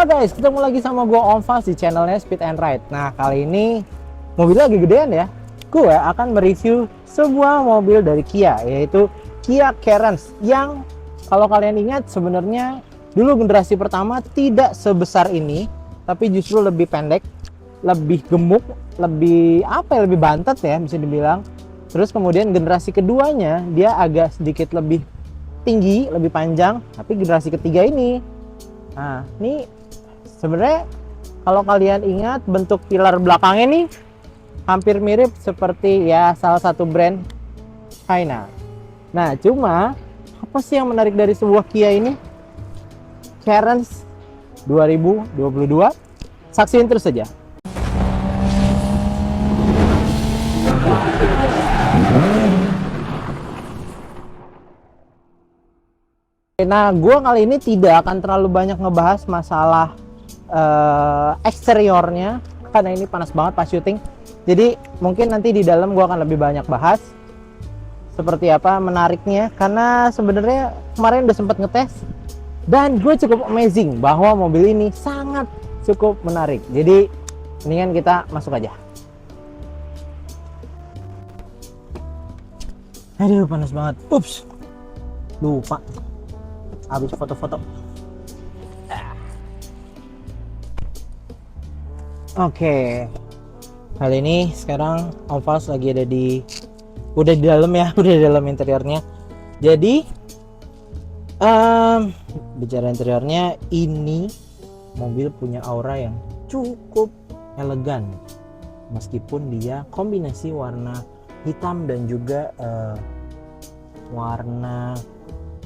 Halo guys, ketemu lagi sama gue Om Fals di channelnya Speed and Ride. Nah, kali ini mobilnya lagi gedean ya. Gue akan mereview sebuah mobil dari Kia, yaitu Kia Carens. Yang kalau kalian ingat sebenarnya dulu generasi pertama tidak sebesar ini, tapi justru lebih pendek, lebih gemuk, lebih lebih bantet ya bisa dibilang. Terus kemudian generasi keduanya dia agak sedikit lebih tinggi, lebih panjang, tapi generasi ketiga ini, nah ini sebenarnya kalau kalian ingat bentuk pilar belakangnya nih hampir mirip seperti ya salah satu brand China. Nah cuma apa sih yang menarik dari sebuah Kia ini? Carens 2022, saksiin terus saja. Nah, gue kali ini tidak akan terlalu banyak ngebahas masalah eksteriornya karena ini panas banget pas syuting. Jadi mungkin nanti di dalam gue akan lebih banyak bahas seperti apa menariknya, karena sebenarnya kemarin udah sempat ngetes dan gue cukup amazing bahwa mobil ini sangat cukup menarik. Jadi mendingan kita masuk aja. Aduh panas banget. Ups, lupa habis foto-foto. Oke, kali ini sekarang Om Fals lagi ada udah di dalam ya, udah di dalam interiornya. Jadi bicara interiornya, ini mobil punya aura yang cukup elegan, meskipun dia kombinasi warna hitam dan juga warna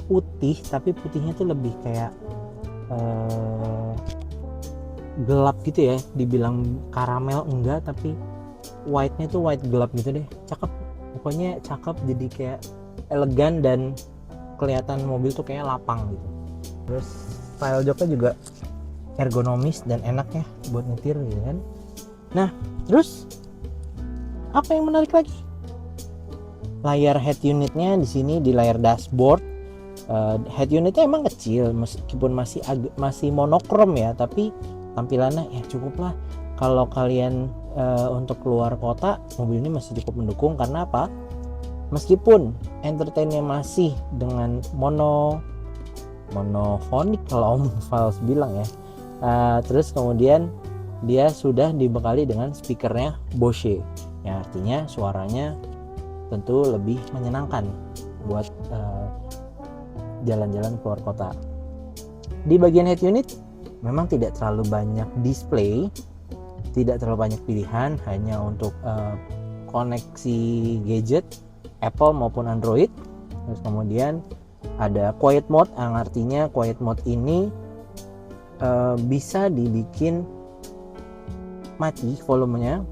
putih, tapi putihnya tuh lebih kayak gelap gitu ya, dibilang karamel enggak, tapi white-nya tuh white gelap gitu deh. Cakep, pokoknya cakep, jadi kayak elegan dan kelihatan mobil tuh kayak lapang gitu. Terus style joknya juga ergonomis dan enak ya buat nyetir gitu kan. Nah terus apa yang menarik lagi? Layar head unitnya di sini, di layar dashboard. Head unitnya emang kecil meskipun masih monokrom ya, tapi tampilannya ya cukup lah. Kalau kalian untuk keluar kota, mobil ini masih cukup mendukung. Karena apa? Meskipun entertainnya masih dengan monofonik kalau Om Fals bilang ya, terus kemudian dia sudah dibekali dengan speakernya Bose, yang artinya suaranya tentu lebih menyenangkan buat jalan-jalan keluar kota. Di bagian head unit memang tidak terlalu banyak display, tidak terlalu banyak pilihan, hanya untuk koneksi gadget Apple maupun Android. Terus kemudian ada quiet mode, yang artinya quiet mode ini bisa dibikin mati volumenya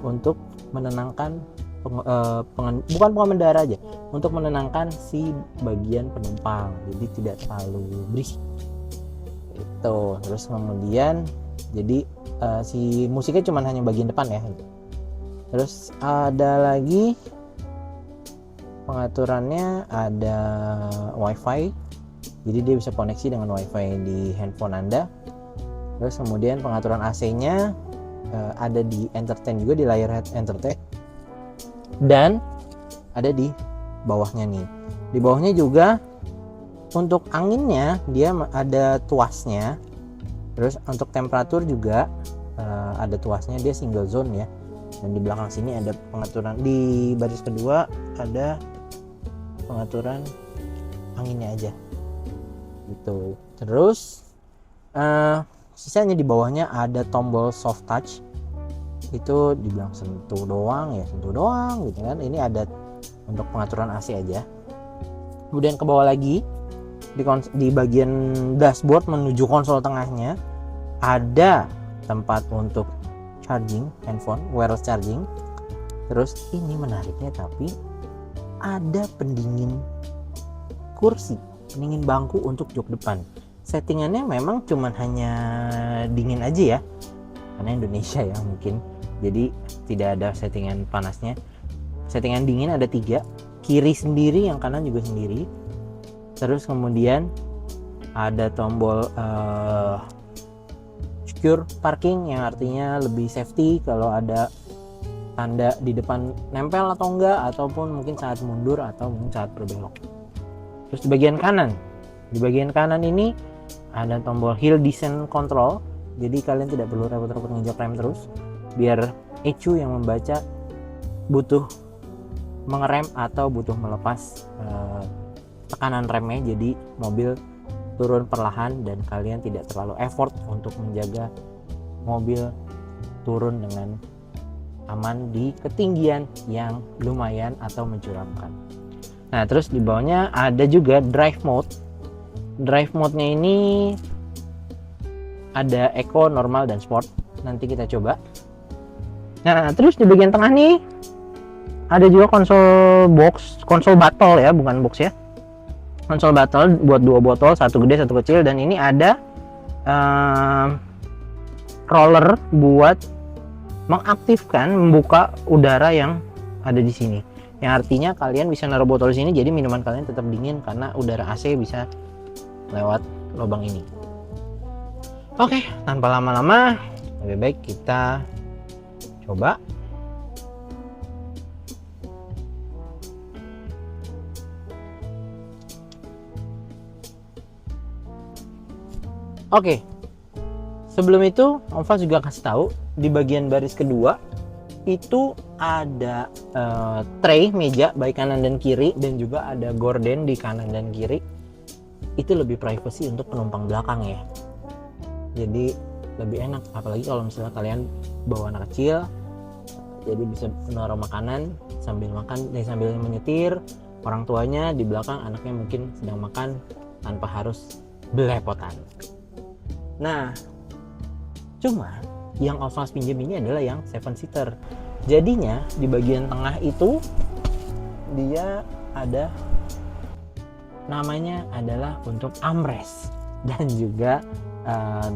untuk menenangkan bukan pengendara aja, untuk menenangkan si bagian penumpang, jadi tidak terlalu berisik itu. Terus kemudian jadi si musiknya cuma hanya bagian depan ya. Terus ada lagi pengaturannya, ada wifi, jadi dia bisa koneksi dengan wifi di handphone Anda. Terus kemudian pengaturan AC nya ada di entertain juga, di layar head entertain, dan ada di bawahnya nih. Di bawahnya juga untuk anginnya dia ada tuasnya. Terus untuk temperatur juga ada tuasnya, dia single zone ya. Dan di belakang sini ada pengaturan, di baris kedua ada pengaturan anginnya aja gitu. Terus sisanya di bawahnya ada tombol soft touch, itu dibilang sentuh doang gitu kan. Ini ada untuk pengaturan AC aja. Kemudian ke bawah lagi di bagian dashboard menuju konsol tengahnya ada tempat untuk charging handphone, wireless charging. Terus ini menariknya, tapi ada pendingin kursi, pendingin bangku untuk jok depan. Settingannya memang cuman hanya dingin aja ya, karena Indonesia ya mungkin, jadi tidak ada settingan panasnya. Settingan dingin ada 3, kiri sendiri, yang kanan juga sendiri. Terus kemudian ada tombol secure parking, yang artinya lebih safety kalau ada tanda di depan nempel atau enggak, ataupun mungkin saat mundur atau mungkin saat berbelok. Terus di bagian kanan ini ada tombol hill descent control, jadi kalian tidak perlu repot-repot nginjak rem terus, biar ECU yang membaca butuh mengerem atau butuh melepas tekanan remnya, jadi mobil turun perlahan dan kalian tidak terlalu effort untuk menjaga mobil turun dengan aman di ketinggian yang lumayan atau mencuramkan. Nah, terus di bawahnya ada juga drive mode. Drive mode-nya ini ada eco, normal, dan sport. Nanti kita coba. Nah, terus di bagian tengah nih ada juga konsol battle ya, bukan box ya. Konsol battle buat 2 botol, satu gede satu kecil, dan ini ada roller buat mengaktifkan membuka udara yang ada di sini. Yang artinya kalian bisa naruh botol di sini, jadi minuman kalian tetap dingin karena udara AC bisa lewat lubang ini. Oke, tanpa lama-lama, lebih baik kita coba. Oke, sebelum itu Om Fas juga kasih tahu di bagian baris kedua itu ada tray meja baik kanan dan kiri, dan juga ada gorden di kanan dan kiri. Itu lebih privacy untuk penumpang belakang ya, jadi lebih enak, apalagi kalau misalnya kalian bawa anak kecil, jadi bisa menaruh makanan sambil menyetir, orang tuanya di belakang, anaknya mungkin sedang makan tanpa harus belepotan. Nah, cuma yang Om Fas pinjam ini adalah yang 7-seater. Jadinya di bagian tengah itu dia ada namanya adalah untuk armrest dan juga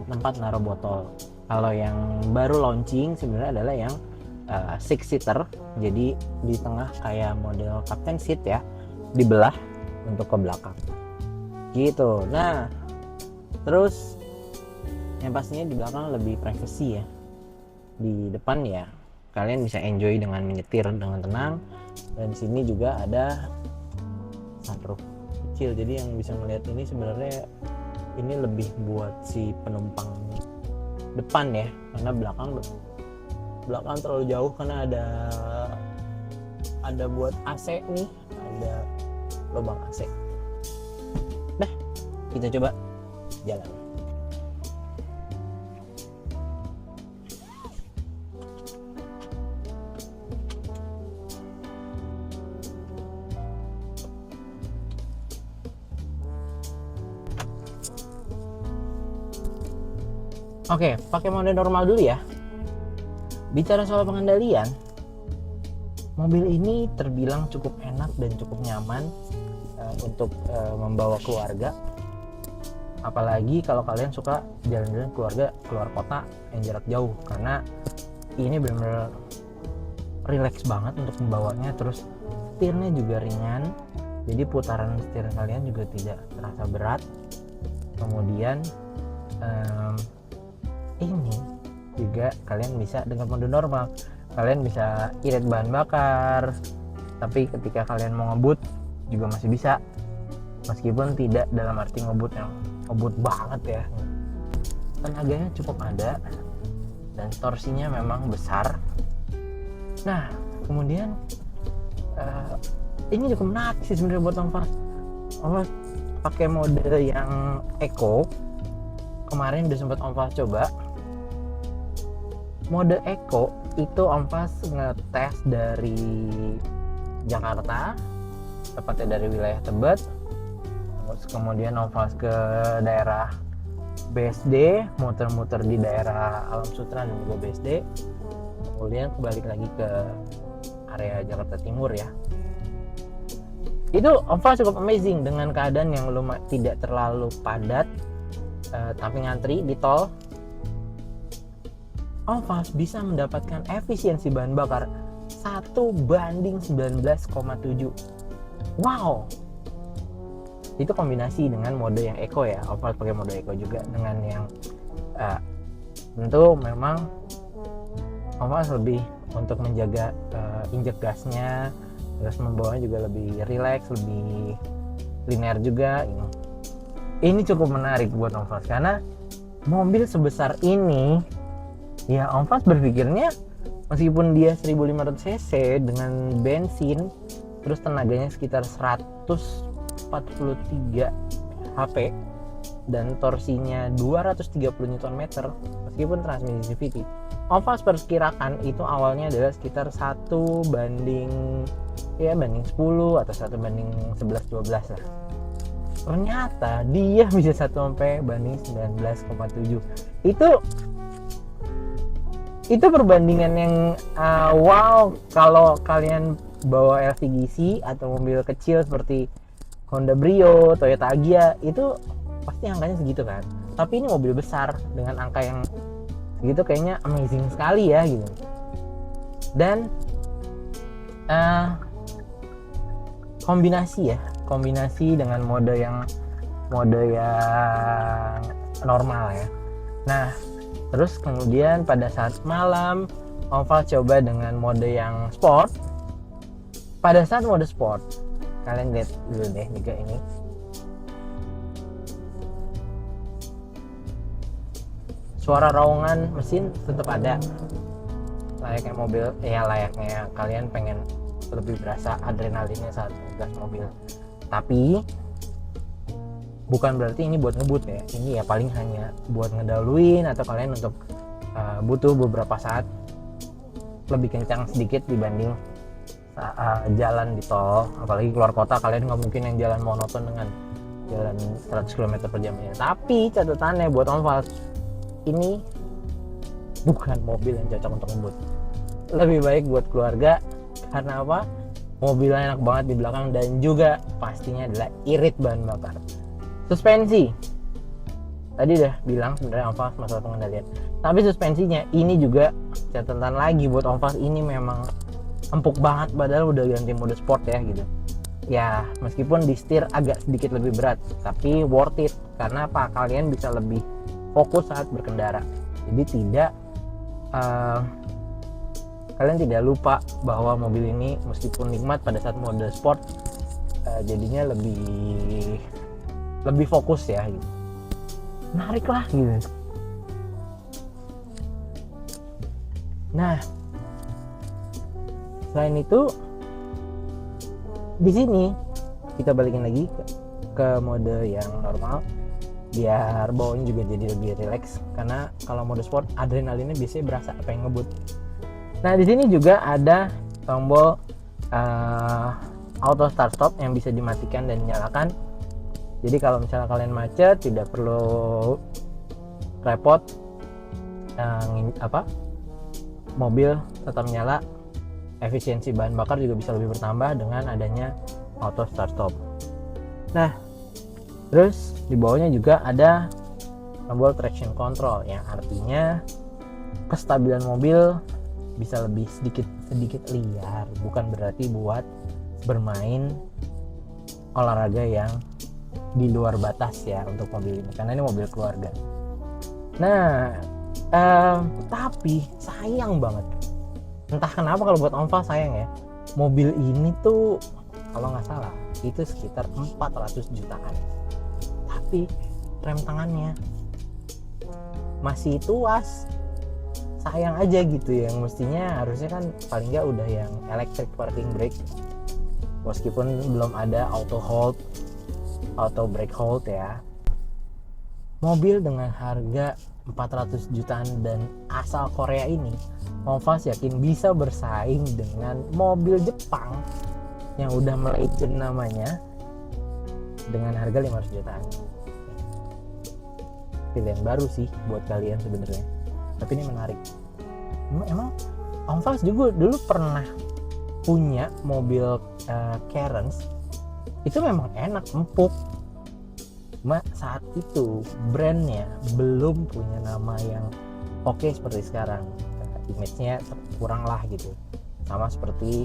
tempat naruh botol. Kalau yang baru launching sebenarnya adalah yang 6-seater. Jadi di tengah kayak model captain seat ya, dibelah untuk ke belakang. Gitu. Nah, terus yang pastinya di belakang lebih privacy ya. Di depan ya kalian bisa enjoy dengan menyetir dengan tenang, dan di sini juga ada sunroof kecil, jadi yang bisa melihat ini sebenarnya ini lebih buat si penumpang depan ya, karena belakang terlalu jauh karena ada buat AC nih, ada lubang AC. Nah, kita coba jalan. Oke, pakai mode normal dulu ya. Bicara soal pengendalian, mobil ini terbilang cukup enak dan cukup nyaman untuk membawa keluarga. Apalagi kalau kalian suka jalan-jalan keluarga keluar kota yang jarak jauh, karena ini benar-benar relax banget untuk membawanya. Terus setirnya juga ringan, jadi putaran setir kalian juga tidak terasa berat. Kemudian ini juga kalian bisa dengan mode normal, kalian bisa irit bahan bakar, tapi ketika kalian mau ngebut juga masih bisa, meskipun tidak dalam arti ngebut yang ngebut banget ya. Tenaganya cukup ada dan torsinya memang besar. Nah, kemudian ini cukup menarik sih sebenarnya buat Om Fas pakai mode yang eco. Kemarin udah sempat Om Fas coba mode eco itu. Om Fas ngetes dari Jakarta, tepatnya dari wilayah Tebet, terus kemudian Om Fas ke daerah BSD, muter-muter di daerah Alam Sutra dan juga BSD, kemudian balik lagi ke area Jakarta Timur ya. Itu Om Fas cukup amazing dengan keadaan yang tidak terlalu padat, tapi ngantri di tol. Om Fas bisa mendapatkan efisiensi bahan bakar 1:19,7. Wow, itu kombinasi dengan mode yang eco ya. Om Fas pakai mode eco juga dengan yang Tentu memang Onfast lebih untuk menjaga injek gasnya, terus membawanya juga lebih rileks, lebih linear juga. Ini cukup menarik buat Onfast karena mobil sebesar ini, ya Onfast berpikirnya meskipun dia 1500 cc dengan bensin, terus tenaganya sekitar 143 HP dan torsinya 230 Nm, meskipun transmisi CVT, Onfast perkirakan itu awalnya adalah sekitar 1:10 atau 1:11-12 lah. Ternyata dia bisa 1:19,7. Itu perbandingan yang wow. Kalau kalian bawa LCGC atau mobil kecil seperti Honda Brio, Toyota Agya, itu pasti angkanya segitu kan. Tapi ini mobil besar dengan angka yang segitu, kayaknya amazing sekali ya gitu. Dan kombinasi dengan mode yang normal ya. Nah, terus kemudian pada saat malam Onfast coba dengan mode yang sport. Pada saat mode sport, kalian lihat dulu deh juga ini. Suara raungan mesin tetap ada. Layaknya mobil, ya layaknya kalian pengen lebih berasa adrenalinnya saat gas mobil. Tapi bukan berarti ini buat ngebut ya. Ini ya paling hanya buat ngedahuluin atau kalian untuk butuh beberapa saat lebih kencang sedikit dibanding jalan di tol. Apalagi keluar kota, kalian nggak mungkin yang jalan monoton dengan jalan 100 km per jam ya. Tapi catatannya buat Onfast, ini bukan mobil yang cocok untuk ngebut. Lebih baik buat keluarga. Karena apa? Mobilnya enak banget di belakang dan juga pastinya adalah irit bahan bakar. Suspensi, tadi udah bilang sebenarnya Onfast masalah pengendalian. Tapi suspensinya ini juga catatan lagi buat Onfast, ini memang empuk banget padahal udah ganti mode sport ya gitu. Ya meskipun di setir agak sedikit lebih berat, tapi worth it. Karena apa? Kalian bisa lebih fokus saat berkendara. Jadi kalian tidak lupa bahwa mobil ini meskipun nikmat pada saat mode sport, jadinya lebih fokus ya gitu. Menarik lah gitu. Nah, selain itu di sini kita balikin lagi ke mode yang normal biar bawanya juga jadi lebih rileks, karena kalau mode sport adrenalinnya biasanya berasa pengen ngebut. Nah, di sini juga ada tombol auto start stop yang bisa dimatikan dan dinyalakan. Jadi kalau misalnya kalian macet tidak perlu repot, mobil tetap nyala, efisiensi bahan bakar juga bisa lebih bertambah dengan adanya auto start stop. Nah, terus di bawahnya juga ada tombol traction control yang artinya kestabilan mobil bisa lebih sedikit liar, bukan berarti buat bermain olahraga yang di luar batas ya untuk mobil ini, karena ini mobil keluarga. Nah, tapi sayang banget, entah kenapa kalau buat Onfast sayang ya, mobil ini tuh kalau nggak salah itu sekitar 400 jutaan, tapi rem tangannya masih tuas. Sayang aja gitu, yang mestinya harusnya kan paling nggak udah yang electric parking brake, meskipun belum ada auto hold, auto brake hold ya. Mobil dengan harga 400 jutaan dan asal Korea ini, Onfast yakin bisa bersaing dengan mobil Jepang yang udah legend namanya dengan harga 500 jutaan. Pilihan baru sih buat kalian sebenarnya, tapi ini menarik. Emang Onfast juga dulu pernah punya mobil Cairns, itu memang enak, empuk. Cuma saat itu brandnya belum punya nama yang oke seperti sekarang. Image-nya kurang lah gitu. Sama seperti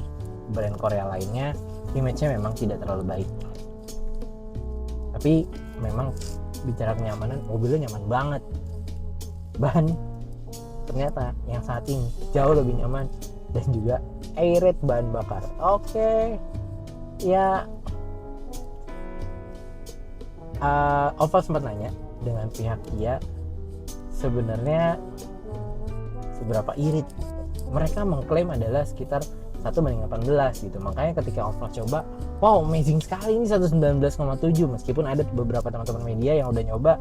brand Korea lainnya, image-nya memang tidak terlalu baik. Tapi memang bicara kenyamanan, mobilnya nyaman banget. Bahan ternyata yang saat ini jauh lebih nyaman dan juga irit bahan bakar. Oke, ya Oval sempat nanya dengan pihak Kia sebenarnya seberapa irit. Mereka mengklaim adalah sekitar 1:18 gitu. Makanya ketika Oval coba, wow amazing sekali ini 119,7, meskipun ada beberapa teman-teman media yang udah nyoba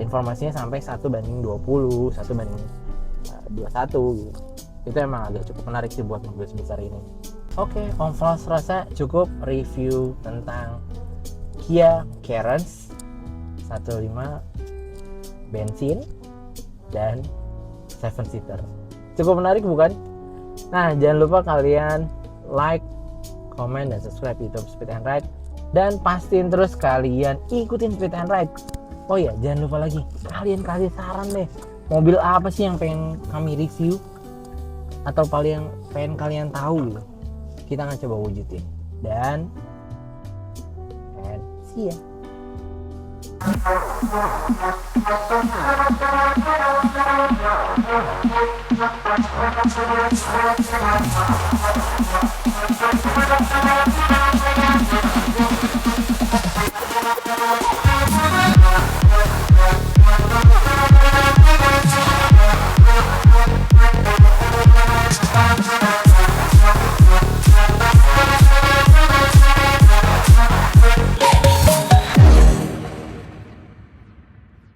informasinya sampai 1:20, 1:21 gitu. Itu emang agak cukup menarik sih buat mobil sebesar ini. Oke, Oval rasa cukup review tentang Kia Carens 1.5 bensin dan 7 seater. Cukup menarik bukan? Nah, jangan lupa kalian like, comment, dan subscribe YouTube Speed and Ride, dan pastiin terus kalian ikutin Speed and Ride. Oh iya, jangan lupa lagi, kalian kasih saran deh, mobil apa sih yang pengen kami review atau paling pengen kalian tahu gitu. Kita akan coba wujudin. Dan see ya.